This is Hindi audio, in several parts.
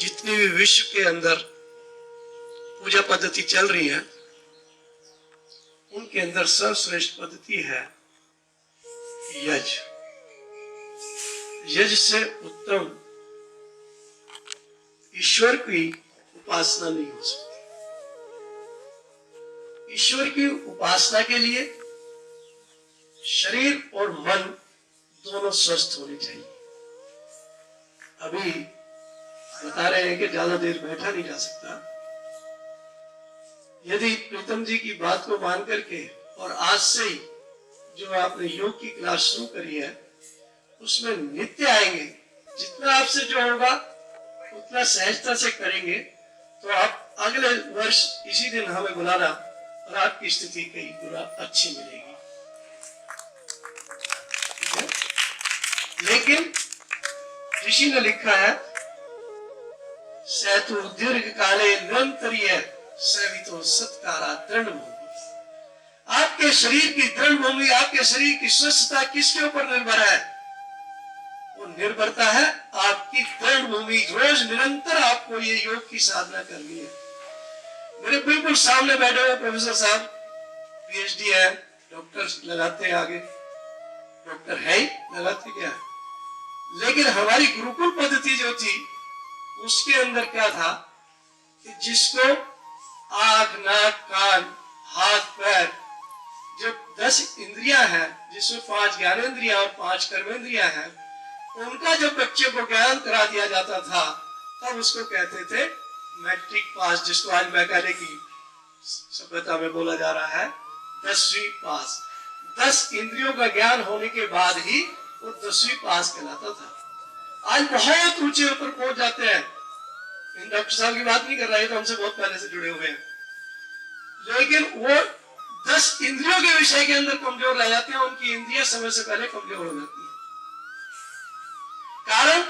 जितनी भी विश्व के अंदर पूजा पद्धति चल रही है, उनके अंदर सर्वश्रेष्ठ पद्धति है यज्ञ। यज्ञ से उत्तम ईश्वर की उपासना नहीं हो सकती। ईश्वर की उपासना के लिए शरीर और मन दोनों स्वस्थ होने चाहिए। अभी बता रहे हैं कि ज्यादा देर बैठा नहीं जा सकता। यदि प्रीतम जी की बात को मान करके और आज से ही जो आपने योग की क्लास शुरू करी है उसमें नित्य आएंगे, जितना आपसे जो होगा उतना सहजता से करेंगे, तो आप अगले वर्ष इसी दिन हमें बुलाना और आपकी स्थिति कई गुना अच्छी मिलेगी। लेकिन ऋषि ने लिखा है, सैतु दीर्घ काले निरंतरीय सवितो सत्कारा दृढ़ भूमि। आपके शरीर की दृढ़ भूमि, आपके शरीर की स्वस्थता किसके ऊपर निर्भर है? वो निर्भरता है आपकी दृढ़ भूमि। रोज निरंतर आपको ये योग की साधना करनी है। मेरे बिल्कुल सामने बैठे हुए प्रोफेसर साहब पीएचडी है, डॉक्टर लगाते हैं आगे, डॉक्टर है ही, लगाते क्या है। लेकिन हमारी गुरुकुल पद्धति जो थी उसके अंदर क्या था कि जिसको आंख, नाक, कान, हाथ, पैर, जो 10 इंद्रियां हैं, जिसमें 5 ज्ञानेंद्रियां और 5 कर्मेंद्रियां हैं, उनका जब बच्चे को ज्ञान करा दिया जाता था तब उसको कहते थे मैट्रिक पास, जिसको आज मैकाले की सभ्यता में बोला जा रहा है 10वीं पास। 10 इंद्रियों का ज्ञान होने के बाद ही वो 10वीं पास कहलाता था। आज बहुत ऊंचे ऊपर पहुंच जाते हैं। इन डॉक्टर साहब की बात नहीं कर रहा है, तो हमसे बहुत पहले से जुड़े हुए हैं, लेकिन वो 10 इंद्रियों के विषय के अंदर कमजोर रह जाते हैं। उनकी इंद्रियां समय से पहले कमजोर हो जाती है। कारण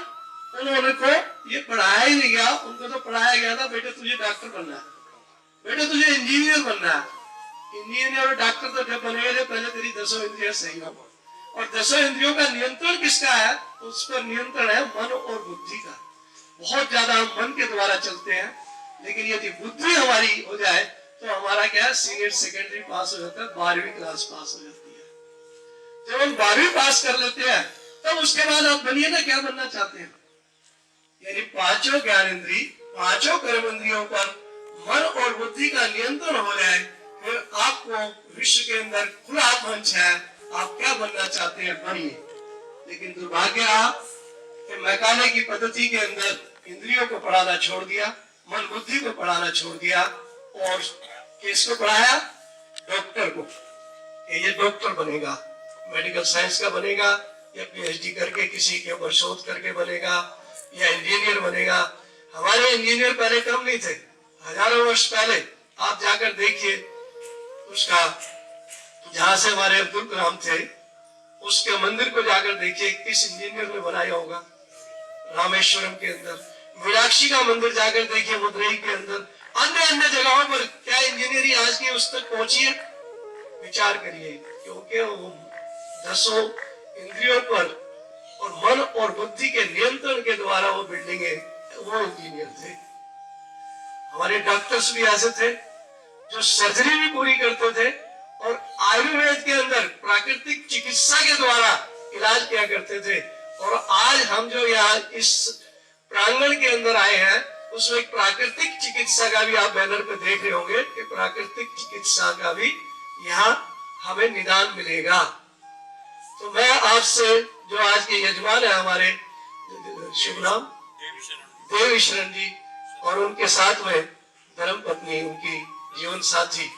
उन्होंने को ये पढ़ाया ही नहीं गया। उनको तो पढ़ाया गया था, बेटे तुझे डॉक्टर बनना है, बेटे तुझे इंजीनियर बनना है। इंजीनियर और डॉक्टर तो जब बनेगा जब पहले तेरी 10 इंद्रियां सही हो। और 10 इंद्रियों का नियंत्रण किसका है? उस पर नियंत्रण है मन और बुद्धि का। बहुत ज्यादा हम मन के द्वारा चलते हैं, लेकिन यदि बुद्धि हमारी हो जाए तो हमारा क्या है, सीनियर सेकेंडरी पास हो जाता है, 12वीं क्लास पास हो जाती है। जब हम 12वीं पास कर लेते हैं तब उसके बाद आप बनिए ना, क्या बनना चाहते हैं? यानी 5 ज्ञानेंद्री, 5 कर्मेंद्रियों पर मन और बुद्धि का नियंत्रण हो जाए, फिर आपको विश्व के अंदर खुला मंच है, आप क्या बनना चाहते हैं बनिए। लेकिन दुर्भाग्य आप मैकाले की पद्धति के अंदर इंद्रियों को पढ़ाना छोड़ दिया, मन बुद्धि को पढ़ाना छोड़ दिया, और किसको पढ़ाया? डॉक्टर को। ये डॉक्टर बनेगा, मेडिकल साइंस का बनेगा, या पीएचडी करके किसी के ऊपर शोध करके बनेगा, या इंजीनियर बनेगा। हमारे इंजीनियर पहले कम नहीं थे। हजारों वर्ष पहले आप जाकर देखिए, उसका जहां से हमारे अब्दुल कलाम थे उसके मंदिर को जाकर देखिए, किस इंजीनियर ने बनाया होगा। रामेश्वरम के अंदर, मीनाक्षी का मंदिर जाकर देखिए, मदुरई के अंदर, अन्य अन्य जगहों पर क्या इंजीनियरिंग आज की उस तक पहुंची है? विचार करिए, क्योंकि वो 10 इंद्रियों पर और मन और बुद्धि के नियंत्रण के द्वारा वो बिल्डिंगे, वो इंजीनियर थे। हमारे डॉक्टर्स भी ऐसे थे जो सर्जरी भी पूरी करते थे और आयुर्वेद के अंदर प्राकृतिक चिकित्सा के द्वारा इलाज किया करते थे। और आज हम जो यहाँ इस प्रांगण के अंदर आए हैं उसमें एक प्राकृतिक चिकित्सा का भी आप बैनर पे देख रहे होंगे कि प्राकृतिक चिकित्सा का भी यहाँ हमें निदान मिलेगा। तो मैं आपसे, जो आज के यजमान है हमारे शुभ नाम देवी शरण जी, और उनके साथ में धर्म पत्नी, उनकी जीवन साथी,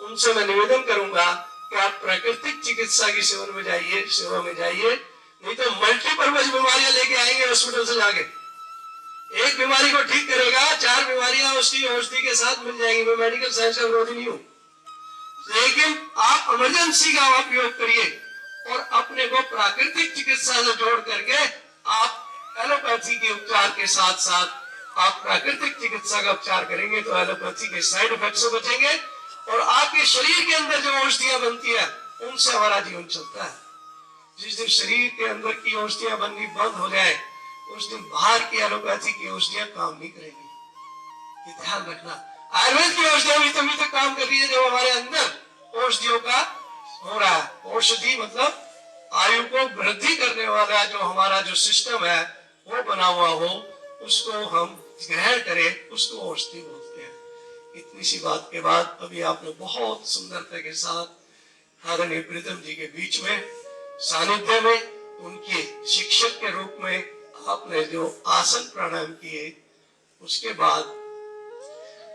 उनसे मैं निवेदन करूंगा कि आप प्राकृतिक चिकित्सा की सेवा में जाइए, नहीं तो मल्टीपर्पज बीमारियां लेके आएंगे हॉस्पिटल से जाके। एक बीमारी को ठीक करेगा, 4 बीमारियां उसकी औषधि के साथ मिल जाएंगी। मैं मेडिकल साइंस का विरोधी नहीं हूं, लेकिन आप इमरजेंसी का उपयोग करिए और अपने को प्राकृतिक चिकित्सा से जोड़ करके आप एलोपैथी के उपचार के साथ साथ आप प्राकृतिक चिकित्सा का उपचार करेंगे तो एलोपैथी के साइड इफेक्ट से बचेंगे, और आपके शरीर के अंदर जो औषधियां बनती है उनसे हमारा जीवन चलता है। जिस दिन शरीर के अंदर की औषधियां बननी बंद हो जाए, उस उस दिन बाहर की एलोपैथी की औषधियां काम नहीं करेंगी, ये ध्यान रखना। आयुर्वेद की औषधियां भी तभी तक काम कर रही है जब हमारे अंदर औषधियों का हो रहा है। औषधि मतलब आयु को वृद्धि करने वाला जो हमारा जो सिस्टम है वो बना हुआ हो, उसको हम ग्रहण करें, उसको औषधि बोलते हैं। इतनी सी बात के बाद अभी आपने बहुत सुंदरता के साथ आदरणीय प्रीतम जी के बीच में सानिध्य में उनके शिक्षक के रूप में आपने जो आसन प्राणायाम किए, उसके बाद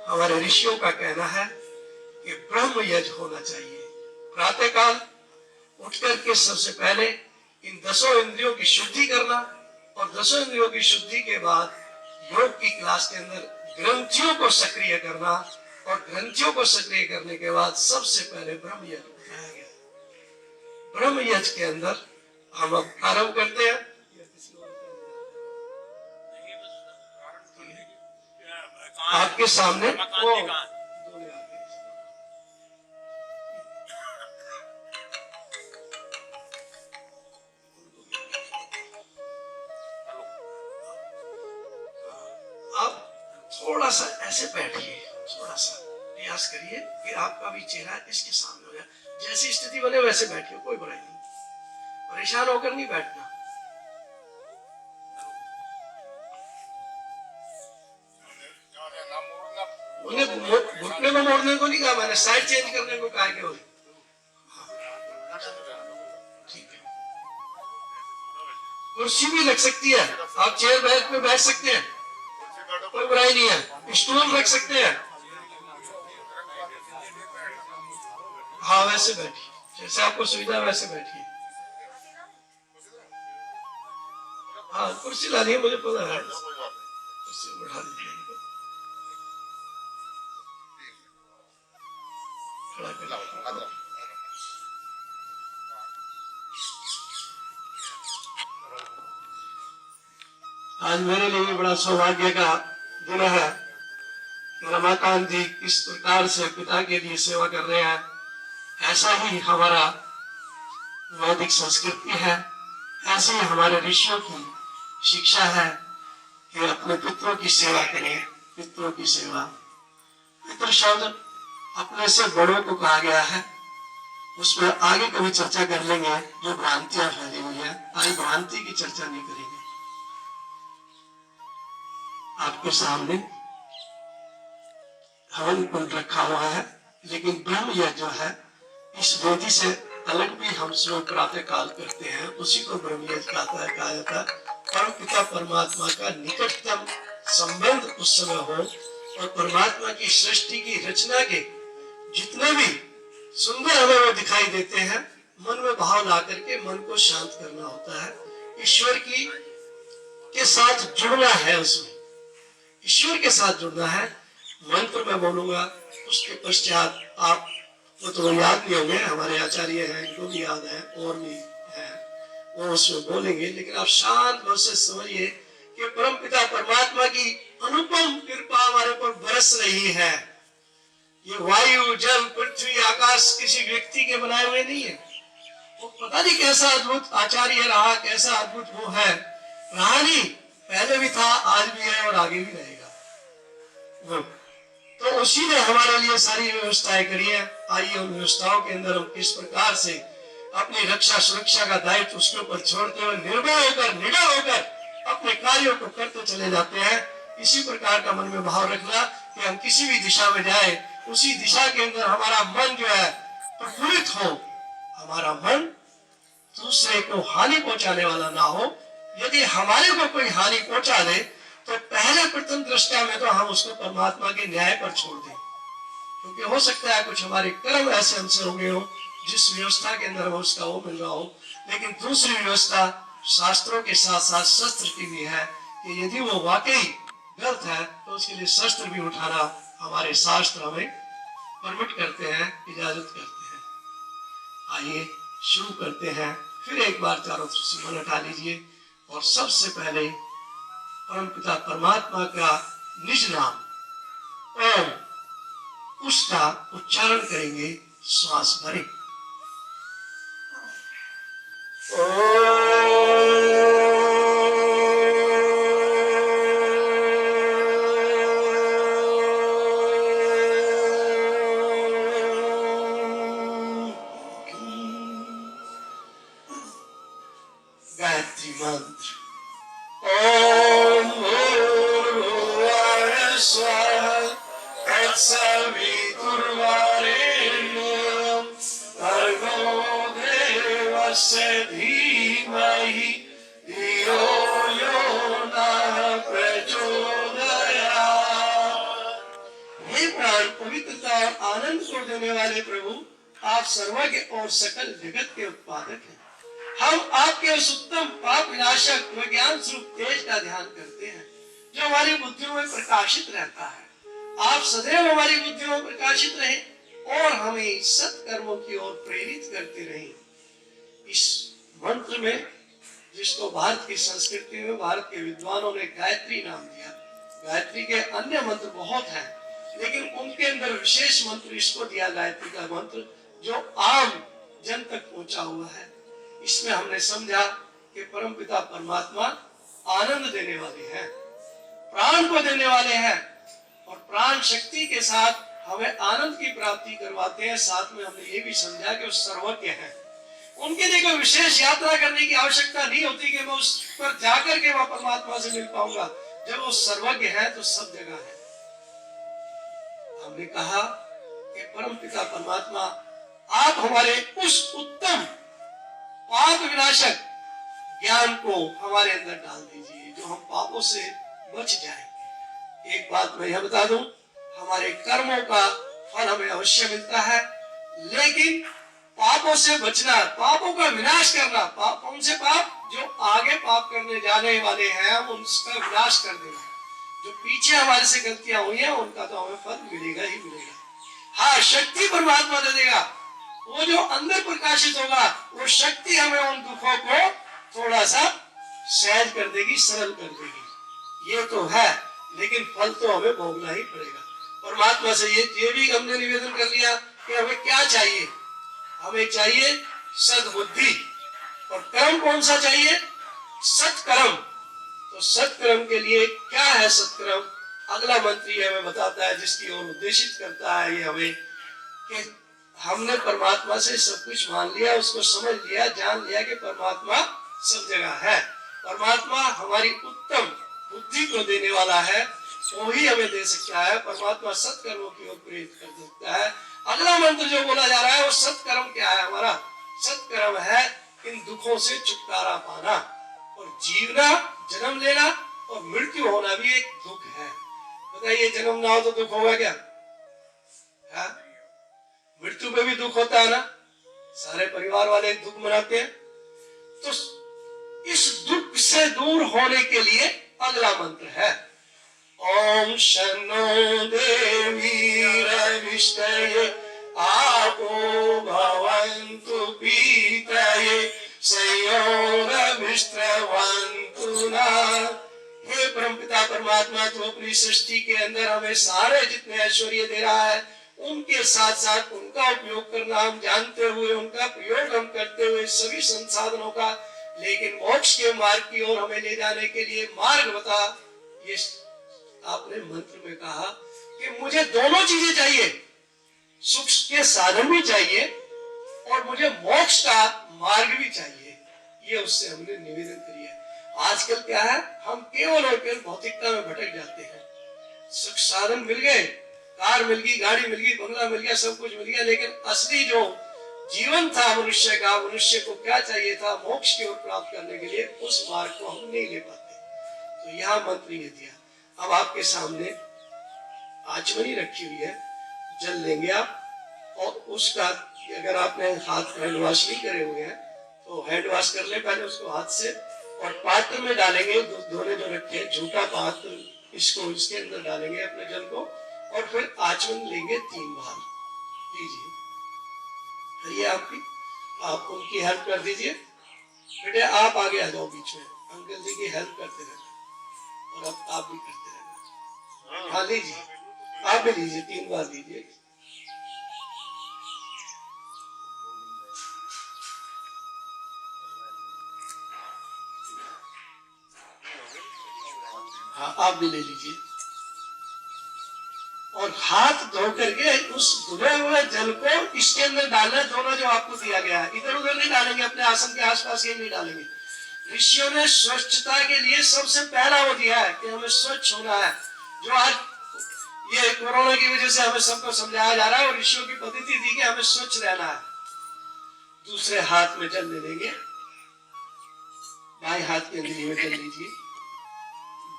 हमारे ऋषियों का कहना है कि ब्रह्म यज्ञ होना चाहिए। प्रातःकाल उठ करके सबसे पहले इन 10 इंद्रियों की शुद्धि करना, और 10 इंद्रियों की शुद्धि के बाद योग की क्लास के अंदर ग्रंथियों को सक्रिय करना, और ग्रंथियों को सक्रिय करने के बाद सबसे पहले ब्रह्म यज्ञ बताया गया। ब्रह्म यज्ञ के अंदर हम अब प्रारंभ करते हैं। आपके सामने वो थोड़ा सा ऐसे बैठिए, थोड़ा सा प्रयास करिए कि आपका भी चेहरा इसके सामने हो जाए। जैसी स्थिति बने वैसे बैठिए, कोई बुराई नहीं, परेशान होकर नहीं बैठना। उन्हें घुटने को मोड़ने को नहीं कहा मैंने, साइड चेंज करने को कहा केवल। ठीक है, कुर्सी भी रख सकती है, आप चेयर बैठ पे बैठ सकते हैं, कोई बुराई नहीं है। स्टूल रख सकते हैं, हाँ वैसे बैठिए, जैसे आपको सुविधा वैसे बैठिए। हाँ कुर्सी ला दी, मुझे पता है, कुर्सी बढ़ा दीजिए, खड़ा कर। आज मेरे लिए बड़ा सौभाग्य का दिन है। रमाकांत जी किस प्रकार से पिता के लिए सेवा कर रहे हैं, ऐसा ही हमारा वैदिक संस्कृति है, ऐसे ही हमारे ऋषियों की शिक्षा है कि अपने पितरों की सेवा करें। पितरों की सेवा, पितृ शब्द अपने से बड़ों को कहा गया है, उसमें आगे कभी चर्चा कर लेंगे। जो भ्रांतियां फैली हुई है, आज भ्रांति की चर्चा नहीं करेंगे। आपके सामने हवन कुंड रखा हुआ है, लेकिन ब्रह्म यह जो है इस वेदी से अलग भी हम लोग प्रातः काल करते हैं, उसी को ब्रह्म यज्ञ कहा जाता है। परम पिता परमात्मा का निकटतम संबंध उस समय हो, और परमात्मा की सृष्टि की रचना के जितने भी सुंदर हमें वो दिखाई देते हैं, मन में भाव ला करके मन को शांत करना होता है। ईश्वर की के साथ जुड़ना है, उसमें ईश्वर के साथ जुड़ना है। मंत्र मैं बोलूंगा, उसके पश्चात आप वो तो याद नहीं होंगे, हमारे आचार्य हैं, इनको भी याद है, और भी है, वो उसमें बोलेंगे। लेकिन आप शांत मन से समझिए कि परम पिता परमात्मा की अनुपम कृपा हमारे पर बरस रही है। ये वायु जल पृथ्वी आकाश किसी व्यक्ति के बनाए हुए नहीं है। वो पता नहीं कैसा अद्भुत आचार्य रहा, कैसा अद्भुत वो है, रहा नहीं, पहले भी था, आज भी है और आगे भी रहेगा। तो उसी ने हमारे लिए सारी व्यवस्थाएं करी है। आइए उन व्यवस्थाओं के अंदर हम किस प्रकार से अपनी रक्षा सुरक्षा का दायित्व उसके ऊपर छोड़ते हुए निर्भय होकर, निडर होकर अपने कार्यों को करते चले जाते हैं। इसी प्रकार का मन में भाव रखना कि हम किसी भी दिशा में जाए, उसी दिशा के अंदर हमारा मन जो है प्रफुल्लित हो, हमारा मन दूसरे को हानि पहुंचाने वाला ना हो। यदि हमारे को कोई हानि पहुंचा दे तो पहले प्रथम दृष्टया में तो हम उसको परमात्मा के न्याय पर छोड़ दें, क्योंकि हो सकता है कुछ हमारे कर्म ऐसे हमसे हो गए हो जिस व्यवस्था के अंदर वो उसका वो मिल रहा हो। लेकिन दूसरी व्यवस्था शास्त्रों के साथ साथ शस्त्र की भी है कि यदि वो वाकई गलत है तो उसके लिए शस्त्र भी उठाना हमारे शास्त्र हमें परमिट करते हैं, इजाजत करते हैं। आइए शुरू करते हैं। फिर एक बार चारों तरफ से मन उठा लीजिए और सबसे पहले परम पिता परमात्मा का निज नाम ओम, उसका उच्चारण करेंगे श्वास भरे। ओम स्वाहा तत्सवितुर्वरेण्यं भर्गो देवस्य धीमहि धियो यो नः प्रचोदयात्। हे प्राण, पवित्रता और आनंद को देने वाले प्रभु, आप सर्वज्ञ और सकल जगत के उत्पादक हैं। हम आपके उस उत्तम पाप विनाशक व ज्ञान स्वरूप तेज का ध्यान करते हैं जो हमारी बुद्धियों में प्रकाशित रहता है। आप सदैव हमारी बुद्धियों में प्रकाशित रहें और हमें सत्कर्मों की ओर प्रेरित करते रहें। इस मंत्र में, जिसको भारत की संस्कृति में भारत के विद्वानों ने गायत्री नाम दिया, गायत्री के अन्य मंत्र बहुत हैं, लेकिन उनके अंदर विशेष मंत्र इसको दिया, गायत्री का मंत्र, जो आम जन तक पहुंचा हुआ है। इसमें हमने समझा कि परमपिता परमात्मा आनंद देने वाले हैं, प्राण को देने वाले हैं, और प्राण शक्ति के साथ हमें आनंद की प्राप्ति करवाते हैं। साथ में हमने ये भी समझा कि वो सर्वज्ञ हैं, उनके लिए कोई विशेष यात्रा करने की आवश्यकता नहीं होती कि मैं उस पर जाकर के वहां परमात्मा से मिल पाऊंगा। जब वो सर्वज्ञ है तो सब जगह है। हमने कहा कि परमपिता परमात्मा, आप हमारे उस उत्तम पाप विनाशक ज्ञान को हमारे अंदर डाल दीजिए जो हम पापों से बच जाएं। एक बात मैं यह बता दूं, हमारे कर्मों का फल हमें अवश्य मिलता है, लेकिन पापों से बचना, पापों का विनाश करना, पापों से पाप जो आगे पाप करने जाने वाले हैं हम उनका विनाश कर देना। जो पीछे हमारे से गलतियां हुई हैं उनका तो हमें फल मिलेगा ही मिलेगा। हाँ, शक्ति परमात्मा दे देगा, वो जो अंदर प्रकाशित होगा वो शक्ति हमें उन दुखों को थोड़ा सा सहज कर देगी, सरल कर देगी। ये तो है, लेकिन फल तो हमें भोगना ही पड़ेगा। परमात्मा से ये भी हमने निवेदन कर लिया कि हमें क्या चाहिए। हमें चाहिए सद्बुद्धि, और कर्म कौन सा चाहिए? सत्कर्म। तो सत्कर्म के लिए क्या है सत्कर्म? अगला मंत्र ये हमें बताता है, जिसकी ओर उद्देशित करता है ये हमें, कि हमने परमात्मा से सब कुछ मान लिया, उसको समझ लिया, जान लिया कि परमात्मा सब जगह है। परमात्मा हमारी उत्तम बुद्धि को देने वाला है, वो ही हमें दे सकता है। परमात्मा सत्कर्मों की ओर प्रेरित कर सकता है। अगला मंत्र जो बोला जा रहा है वो सत्कर्म क्या है? हमारा सत्कर्म है इन दुखों से छुटकारा पाना, और जीवना, जन्म लेना और मृत्यु होना भी एक दुख है। बताइए, जन्म ना हो तो दुख होगा क्या? है? मृत्यु पे भी दुख होता है ना, सारे परिवार वाले दुख मनाते हैं। तो इस दुख से दूर होने के लिए अगला मंत्र है, ओम शन्नो देवी रविष्टये आपो भवन्तु पीतये संयोरविष्ट्रवन्तु नः। हे परमपिता परमात्मा, तू अपनी सृष्टि के अंदर हमें सारे जितने ऐश्वर्य दे रहा है, उनके साथ साथ उनका उपयोग करना हम जानते हुए, उनका प्रयोग हम करते हुए सभी संसाधनों का, लेकिन मोक्ष के मार्ग की ओर हमें ले जाने के लिए मार्ग बता। ये आपने मंत्र में कहा कि मुझे दोनों चीजें चाहिए, सुख के साधन भी चाहिए और मुझे मोक्ष का मार्ग भी चाहिए। ये उससे हमने निवेदन करी है। आजकल क्या है, हम केवल और केवल भौतिकता में भटक जाते हैं। सुख साधन मिल गए, कार मिल गई, गाड़ी मिल गई, बंगला मिल गया, सब कुछ मिल गया, लेकिन असली जो जीवन था मनुष्य का, मनुष्य को क्या चाहिए था मोक्ष की ओर प्राप्त करने के लिए, उस मार्ग को हम नहीं ले पाते। तो यहाँ मंत्र ये दिया। अब आपके सामने आचमनी रखी हुई है, जल लेंगे आप, और उसका अगर आपने हाथ हैंड वॉश नहीं करे हुए हैं तो हैंड वॉश कर ले पहले उसको हाथ से, और पात्र में डालेंगे, धोने जो रखे झूठा पात्र, इसको इसके अंदर डालेंगे अपने जल को, और फिर आचमन लेंगे 3 बार। लीजिए, करिए आपकी, आप उनकी हेल्प कर दीजिए। बेटे आप आगे आ जाओ बीच में, अंकल जी की हेल्प करते रहना, और अब आप भी करते रहना। हाँ लीजिए, आप भी लीजिए, 3 बार लीजिए। हाँ आप भी ले लीजिए, और हाथ धो करके उस धुले हुए जल को इसके अंदर डालना, दोनों जो आपको दिया गया है। इधर उधर नहीं डालेंगे, अपने आसन के आसपास ही नहीं डालेंगे। ऋषियों ने स्वच्छता के लिए सबसे पहला वो दिया है कि हमें स्वच्छ होना है। जो आज ये कोरोना की वजह से हमें सबको समझाया जा रहा है और ऋषियों की पद्धति थी कि हमें स्वच्छ रहना है। दूसरे हाथ में जल ले लेंगे, बाएं हाथ की अंगुली में जल लीजिए,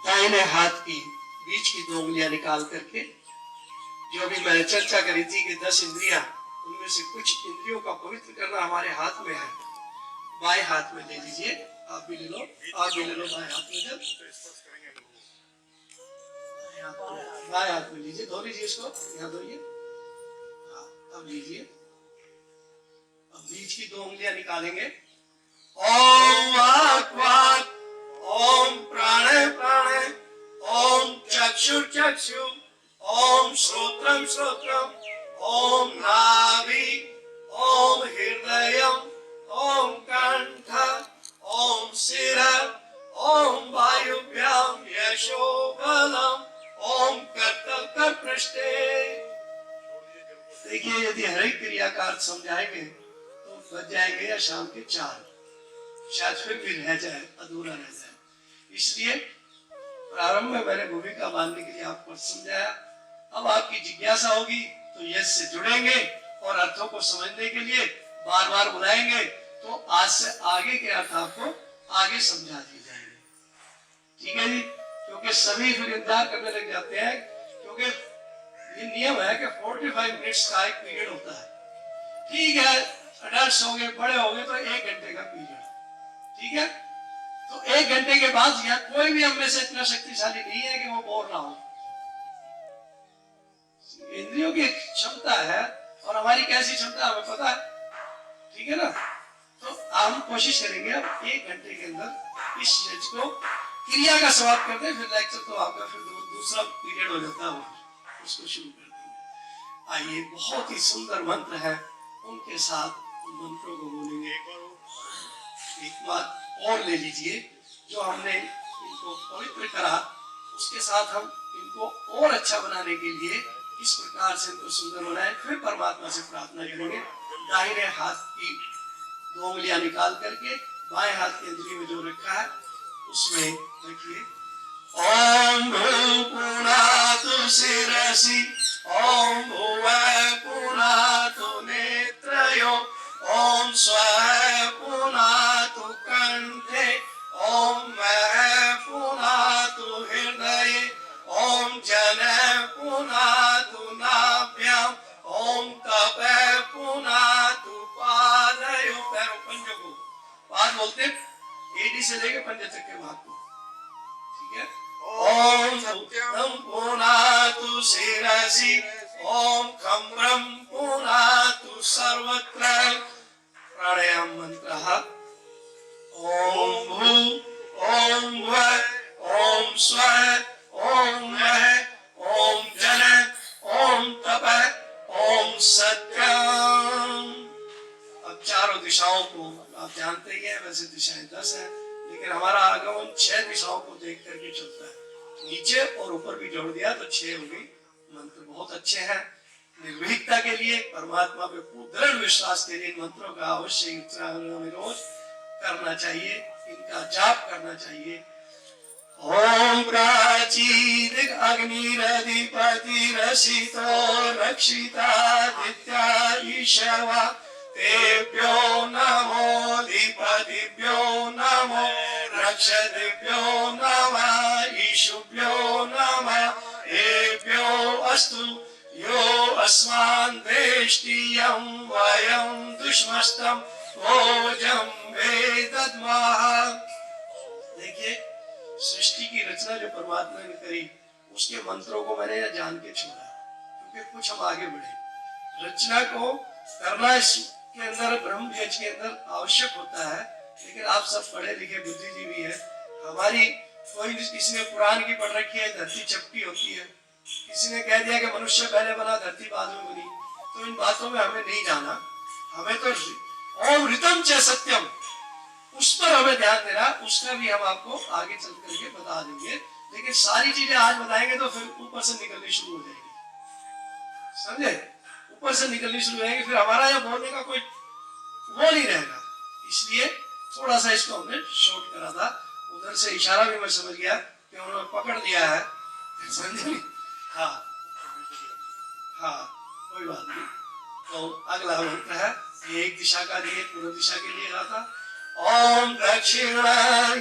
दाहिने हाथ की बीच की 2 उंगलियां निकाल करके, जो अभी मैंने चर्चा करी थी कि 10 इंद्रियां, उनमें से कुछ इंद्रियों का पवित्र करना हमारे हाथ में है, बाएं हाथ में ले लीजिए। आप भी ले लो, आप भी ले लो बाएं हाथ में जल, बाएं हाथ में लीजिए, धो लीजिए इसको, यहाँ धोइए। अब लीजिए, अब बीच की 2 उंगलियां निकालेंगे। ओम वाक् वाक्, ओम प्राणे प्राणे, ओम चक्षु चक्षु, ओम श्रोत्रम श्रोत्रम, ओम नाभि, ओम हृदयम, ओम कंठ, ओम शिर, ओम वायुभ्याम यशो बलम, ओम कर्तव्य पृष्ठे। देखिए, यदि हर एक क्रिया का अर्थ समझाएंगे तो बच जाएंगे या शाम के 4, शायद फिर भी रह जाए, अधूरा रह जाए। इसलिए प्रारंभ में मैंने भूमिका बांधने के लिए आपको समझाया। अब आपकी जिज्ञासा होगी तो यश से जुड़ेंगे और अर्थों को समझने के लिए बार बार बुलाएंगे, तो आज से आगे के अर्थ आपको आगे समझा दिए जाएंगे। ठीक है जी, क्योंकि सभी फिर इंतजार करने लग जाते हैं, क्योंकि ये नियम है कि 45 मिनट्स का एक पीरियड होता है। ठीक है, अडल्ट हो गए, बड़े हो गए तो 1 घंटे का पीरियड, ठीक है। तो 1 घंटे के बाद यहाँ कोई भी हम में से इतना शक्तिशाली नहीं है कि वो बोर ना हो। इंद्रियों की क्षमता है और हमारी कैसी क्षमता हमें पता है, ठीक है ना। तो हम कोशिश करेंगे अब 1 घंटे के अंदर इस चीज को क्रिया का समाप्त करते हैं, फिर लेक्चर तो आपका फिर दूसरा पीरियड हो जाता है, उसको शुरू कर देंगे। आइए, बहुत ही सुंदर मंत्र है, उनके साथ उन मंत्रों को बोलेंगे। एक बात और ले लीजिए, जो हमने इनको पवित्र करा, उसके साथ हम इनको और अच्छा बनाने के लिए इस प्रकार से इनको सुंदर बनाए। फिर परमात्मा से प्रार्थना करेंगे। दाहिने हाथ की 2 उंगलियां निकाल करके बाएं हाथ की अंजलि में जो रखा है उसमें रखिए। ओम पुनातु शिरसि, ओम भुवः पुनातु नेत्रयो, ओम स्वः पुनातु कंठे, ओम महः पुनातु हृदये, ओम जनः पुनातु नाभ्याम, ओम कपः पुनातु पादयोः। पैरों, पंजों को पाद बोलते, एडी से लेके पंजे तक के भाग को, ठीक है। ओम सत्यम पुनातु शिरसि, ओम खम्रम पुनातु सर्वत्र। प्राणायाम मंत्र। ओम भू, ओम भुवः, ओम स्वः, ओम महः, ओम जनः, ओम तपः, ओम सत्यम। अब चारों दिशाओं को आप जानते ही हैं, वैसे दिशाएं 10 हैं, लेकिन हमारा आगमन 6 दिशाओं को देख करके चलता है। नीचे और ऊपर भी जोड़ दिया तो 6 हो गई। मंत्र बहुत अच्छे हैं। निर्भीकता के लिए, परमात्मा पे दृढ़ विश्वास के लिए इन मंत्रों का अवश्य रोज करना चाहिए, इनका जाप करना चाहिए। ओम प्राचीदिक अग्निरधिपति रसितो रक्षितादित्या ईशवा, तेभ्यो नमो धिपतिभ्यो नमो, रक्षदिभ्यो नमः, ईशुभ्यो नमः, एभ्यो अस्तु। यो अस्मान् द्वेष्टियं वयं दुष्मस्तं भोजं वेदद्मः। देखिए, सृष्टि की रचना जो परमात्मा ने करी, उसके मंत्रों को मैंने यह जान के छोड़ा, क्योंकि कुछ हम आगे बढ़े। रचना को करना इसके अंदर, ब्रह्म ज्ञान के अंदर आवश्यक होता है, लेकिन आप सब पढ़े लिखे बुद्धिजीवी हैं। हमारी कोई किसी ने पुराण की पढ़ रखी है, धरती चपटी होती है, किसी ने कह दिया कि मनुष्य पहले बना, धरती बाद में बनी। तो इन बातों में हमें नहीं जाना, हमें तो ओम ऋतम च सत्यम, उस पर हमें ध्यान देना। उसका भी हम आपको आगे चल करके बता देंगे, लेकिन सारी चीजें आज बताएंगे तो फिर ऊपर से निकलनी शुरू हो जाएगी, समझे। ऊपर से निकलनी शुरू हो जाएगी, फिर हमारा यहाँ बोलने का कोई वो नहीं रहेगा। इसलिए थोड़ा सा इसको हमने शॉर्ट करा था। उधर से इशारा भी मैं समझ गया कि उन्होंने पकड़ लिया है, समझे। हाँ, हाँ, कोई बात नहीं। तो अगला मंत्र है, ये एक दिशा का लिए, पूर्व दिशा के लिए गाता। ओम दक्षिणाय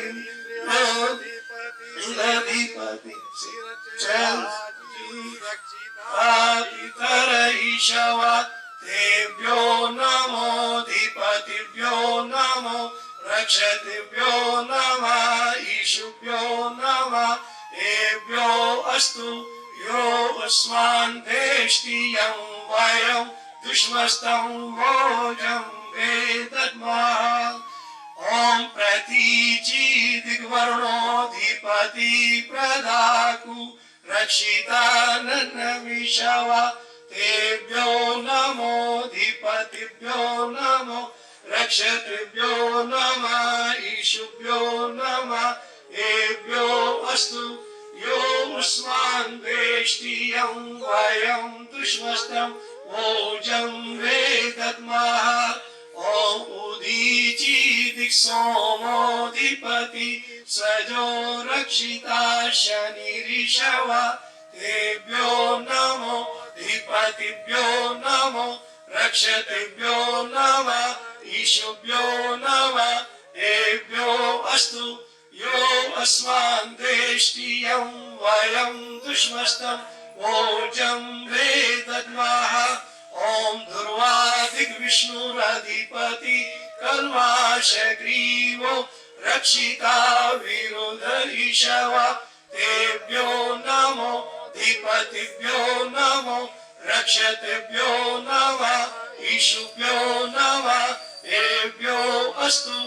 इंद्राधिपति ईशवा तेभ्यो नमो धिपतिभ्यो नमो रक्षतिभ्यो नमः ईशुभ्यो नमः एभ्यो अस्तु यो अस्मान् देष्टि यं वयं दुष्मस्तं भोजं वेदद्मः। ओम प्रतीचि दिग्वर्णोधिपति प्रदाकु रक्षिता नन्नविषवा तेभ्यो नमो धिपतिभ्यो नमो रक्षतिभ्यो नमः ईशुभ्यो नमः एभ्यो अस्तु यो अस्मान् वेष्टि यं वयं दुष्मस्तं भोजं वेदद्मः। ओम उदीचि दिक्सोमोधिपति स्वजो रक्षिता शनिरिषवा तेभ्यो नमो धिपतिभ्यो नमो रक्षतिभ्यो नमः ईशुभ्यो नमः एभ्यो अस्तु यो अस्मान् देष्टि यं वयं दुष्मस्तं भोजं वेदद्मः। ओम ध्रुवादिग्विष्णुरधिपति कल्माशग्रीवो रक्षिता विरुधईशवा तेभ्यो नमो धिपतिभ्यो नमो रक्षतिभ्यो नमः ईशुभ्यो नमः एभ्यो अस्तु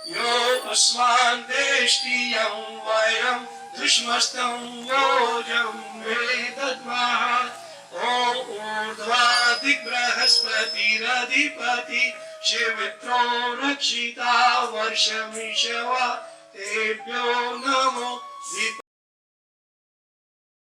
यो अस्मान् देष्टि यं वयं दुष्मस्तं भोजं वेदद्मः। ओम ऊर्ध्वाधिक बृहस्पतिरधिपति शिवमित्रो रक्षिता वर्षमिषवा तेभ्यो नमो